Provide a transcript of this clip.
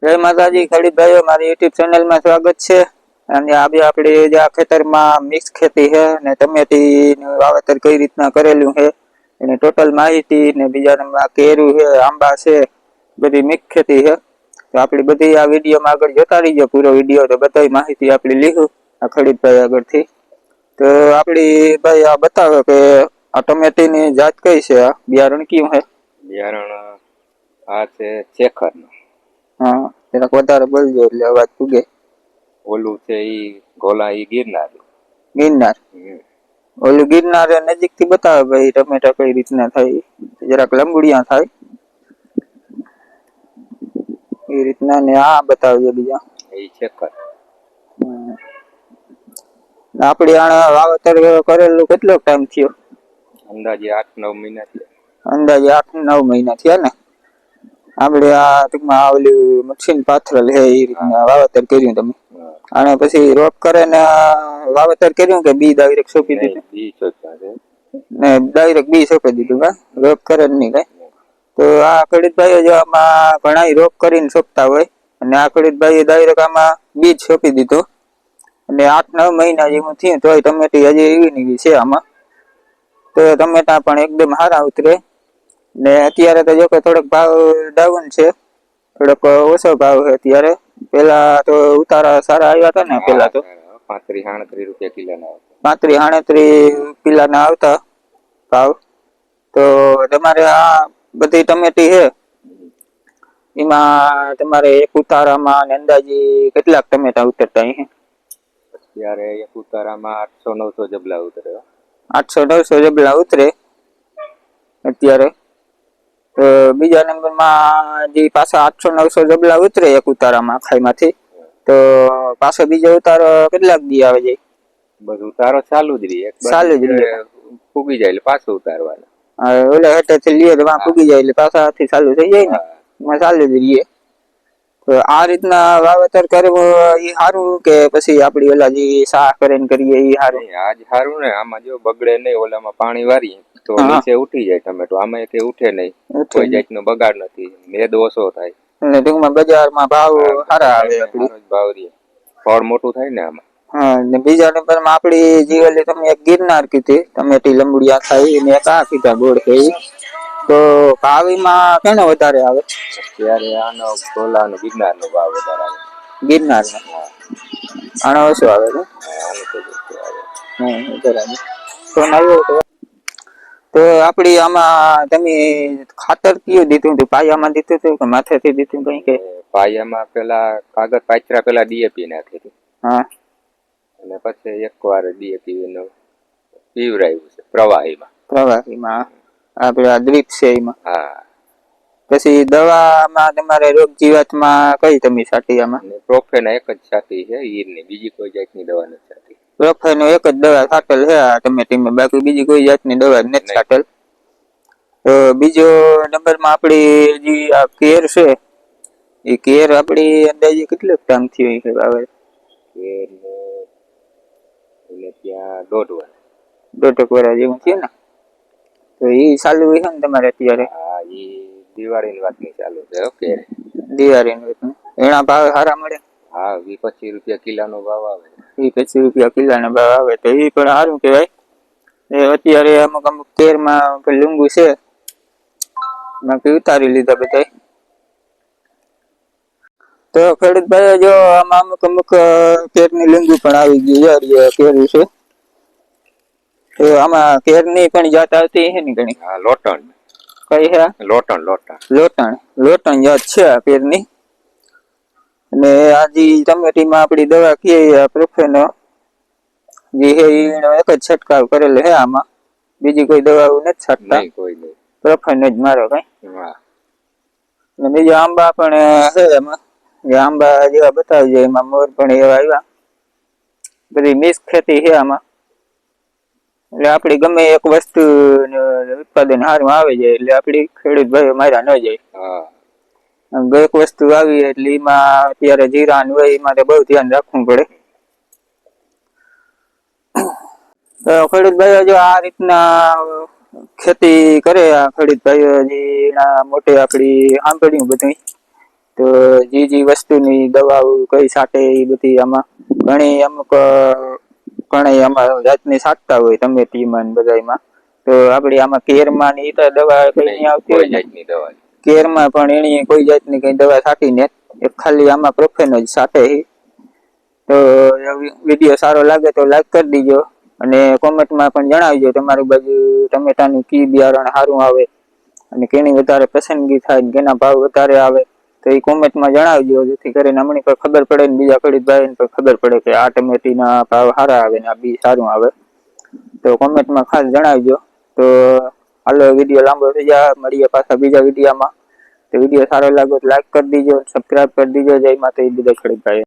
જય માતાજી ખેડૂત ભાઈઓ, મારી યુટ્યુબ ચેનલમાં સ્વાગત છે। અને આજે આપણે જે આ ખેતરમાં મિક્સ ખેતી છે ને ટમેટીનું વાવેતર કઈ રીતના કરેલું છે એની ટોટલ માહિતી ને બીજા નંબર કેરું છે, આંબા છે, બધી મિક્સ ખેતી છે। તો આપણે બધી આ વિડીયોમાં આગળ જોતા રહીજો પૂરો વિડીયો, તો બધી માહિતી આપણે લીધું આ ખેડૂત ભાઈ આગળથી। તો આપણી ભાઈ આ બતાવે કે આ ટમેટીની જાત કઈ છે, આ બિયારણ કયું છે? બિયારણ આ છે શેખરનું। હા, જરાક વધારે બોલજો એટલે અવાજ પૂગે। ઓલું છે ઈ ગોલા ઈ ગિરનાર। ગિરનાર ઓલું ગિરનાર નજીક થી બતાવે ભાઈ ટમેટા કઈ રીતના થાય, જરાક લંબુડિયા થાય એ રીતના, ને આ બતાવજો બીજા એ શેખર। આપડે આ વાવેતર કરેલું કેટલો ટાઈમ થયો? અંદાજે 8-9 મહિના થયા। અંદાજે 8-9 મહિના થયા ને। આપણે આ ટૂંકમાં ઓલું મશીન પાથરેલ છે એ રીતના વાવેતર કર્યું તમે, અને પછી રોપ કરે ને વાવેતર કર્યું કે બી ડાયરેક્ટ સોંપી દીધું? બી સોંપ્યા છે ને ડાયરેક્ટ બી સોંપી દીધું કા, રોપ કરે નહીં કઈ? તો આ ખેડૂત ભાઈઓ જો આમાં ઘણા રોપ કરીને સોંપતા હોય, અને આ ખેડૂત ભાઈએ ડાયરેક્ટ આમાં બીજ સોંપી દીધું, અને 8-9 મહિના જેવું થયું તોય ટમેટી હજી એવી ને છે આમાં। તો ટમેટા પણ એકદમ સારા ઉતરે ને। અત્યારે તો જો કે થોડોક ભાવ ડાઉન છે, થોડોક ઓછો ભાવ છે અત્યારે। પેલા તો ઉતારા સારા આવ્યા હતા ને, પેલા તો 35-38 રૂપિયા કિલોના 35-38 કિલોના આવતા ભાવ। તો તમારે આ બધી ટમેટી છે એમાં તમારે એક ઉતારામાં અંદાજી કેટલાક ટમેટા ઉતરતા છે? અત્યારે એક ઉતારામાં 800-900 જબલા ઉતરે। 800-900 જબલા ઉતરે અત્યારે। તો બીજા નંબરમાં જે પાછા 800-900 જબલા ઉતરે એક ઉતારામાં ખાઈમાંથી, તો પાછો બીજો ઉતારો કેટલાક દી આવે જાય? બધું ઉતારો ચાલુ જ રહે, ચાલુ જ રહે, ફૂગી જાય એટલે પાછું ઉતારવાનું। ઓલા હેઠેથી લઈએ તો ફૂગી જાય એટલે પાછાથી ચાલુ થઈ જાય ને, એમાં ચાલુ જ રહીએ। તો આ રીતના વાવેતર કરવું એ સારું કે પછી આપડી ઓલા જે શાહ કરીને કરીએ એ સારું? આજ સારું ને, આમાં જો બગડે નહીં, ઓલામાં પાણી વારીએ તો નીચે ઉઠી જાય ટમેટો, આમાં કે ઉઠે નહીં, કોઈ જાતનો બગાડ નથી, મેદ ઓછો થાય, અને ટૂંકમાં બજારમાં ભાવ સારા આવે, ભાવ રહે, ફળ મોટું થાય ને આમાં। હા, ને બીજા નંબરમાં આપડી જે ઓલી તમે એક ગિરનાર કીધી ટમેટી લંબુડિયા થાય, ને એક આ કીધા ગોળ થઈ, તો ભાવીમાં કેનો વધારે આવે? ત્યારે આનો ગોલાનો ગિરનારનો ભાવ વધારે આવે। ગિરનારનો આનો ઓછો આવે ને? આનો તો ઓછો આવે। બરાબર। તો આપડી આમાં તમે ખાતર કયું દીધું હતું? પાયામાં દીધું હતું કે માથેથી દીધું કઈ? કે પાયામાં પેલા કાગળ પાથર્યા પેલા ડીએપી નાખી હતી, હા, અને પછી એકવાર ડીએપી નું પીવરાયું છે પ્રવાહીમાં આપણે આ ડ્રીપ છે એમાં। હા, પછી દવામાં તમારે રોગ જીવાતમાં કઈ તમે છાંટી? આમાં પ્રોફેન એક જ છાંટી છે ઈરની, બીજી કોઈ જાતની દવા નથી છાંટી। પ્રોફેન એક જ દવા છાંટેલ છે આ ટમેટીમાં, બાકી બીજી કોઈ જાતની દવા નથી છાંટેલ। તો બીજો નંબરમાં આપડી જે આ કેર છે, એ કેર આપડી અંદાજે કેટલો ટાઈમ થયો છે વાવે? કેર ને ત્યાં 1.5 વર્ષ જેવું થયું ને? તો એ ચાલુ છે ને તમારે અત્યારે? હા, એ દિવાળીની વાતની ચાલુ છે। ઓકે, દિવાળીની વાત એના ભાવ સારા મળે? હા, 20-25 રૂપિયા કિલોનો ભાવ આવે। 20-25 રૂપિયા કિલોનો ભાવ આવે તો એ પણ સારું કહેવાય। અત્યારે અમુક અમુક કેરમાં લીંબુ છે, બાકી ઉતારી લીધા બધા। તો ખેડૂત ભાઈ જો આમાં અમુક અમુક કેરની લીંબુ પણ આવી ગઈ કેરી છે, તો આમાં કેરની પણ જાત આવતી છે ને ઘણી? હા, લોટણ કઈ છે? લોટણ જાત છે આ કેરની। અને આજે ટમેટીમાં આપડી દવા કહીએ પ્રોફેનો જે છે એનો એક જ છંટકાવ કરેલો છે આમાં, બીજી કોઈ દવાઓ નથી છાંટતા, પ્રોફેનો જ મારો કઈ। અને બીજા આંબા પણ છે એમાં, જે આંબા જેવા બતાવજો એમાં મોર પણ એવા આવ્યા, બધી મિક્સ ખેતી છે આમાં। એટલે આપડી ગમે એક વસ્તુ ઉત્પાદન સારું આવે જાય એટલે આપડી ખેડૂત ભાઈઓ માર્યા ન જાય। એક વસ્તુ આવી એટલે એમાં અત્યારે જીરાન હોય એમાં બહુ ધ્યાન રાખવું પડે। તો ખેડૂત ભાઈઓ જો આ રીતના ખેતી કરે, આ ખેડૂત ભાઈઓ જે મોટે આપડી સાંભળ્યું બધું, તો જે વસ્તુની દવાઓ કઈ છાંટે એ બધી આમાં ઘણી ઘણી આમાં જાતની છાંટતા હોય ટમેટીમાં ને બધામાં. તો આપણે આમાં કેરમાં ની તો દવા કઈ નહીં આવતી હોય જાતની દવા કેરમાં પણ એની કોઈ જાતની કઈ દવા છાંટી ને ખાલી આમાં પ્રોફેન જ છાંટે. તો વિડીયો સારો લાગે તો લાઈક કરી દીજો અને કોમેન્ટમાં પણ જણાવજો તમારી બાજુ ટમેટાનું કી બિયારણ સારું આવે અને કેની વધારે પસંદગી થાય કેના ભાવ વધારે આવે તો એ કોમેન્ટમાં જણાવજો, જેથી કરીને અમને પણ ખબર પડે ને બીજા ખેડૂતભાઈને પણ ખબર પડે કે આ ટમેટીના ભાવ સારા આવે ને આ બી સારું આવે. તો કોમેન્ટમાં ખાસ જણાવજો. તો હાલો વિડીયો લાંબો થઈ જાય, મળીએ પાછા બીજા વિડીયોમાં. તો વિડીયો સારો લાગે તો લાઈક કરી દીજો, સબસ્ક્રાઇબ કરી દીજો. જય માતાજી બધા ખેડૂતભાઈ.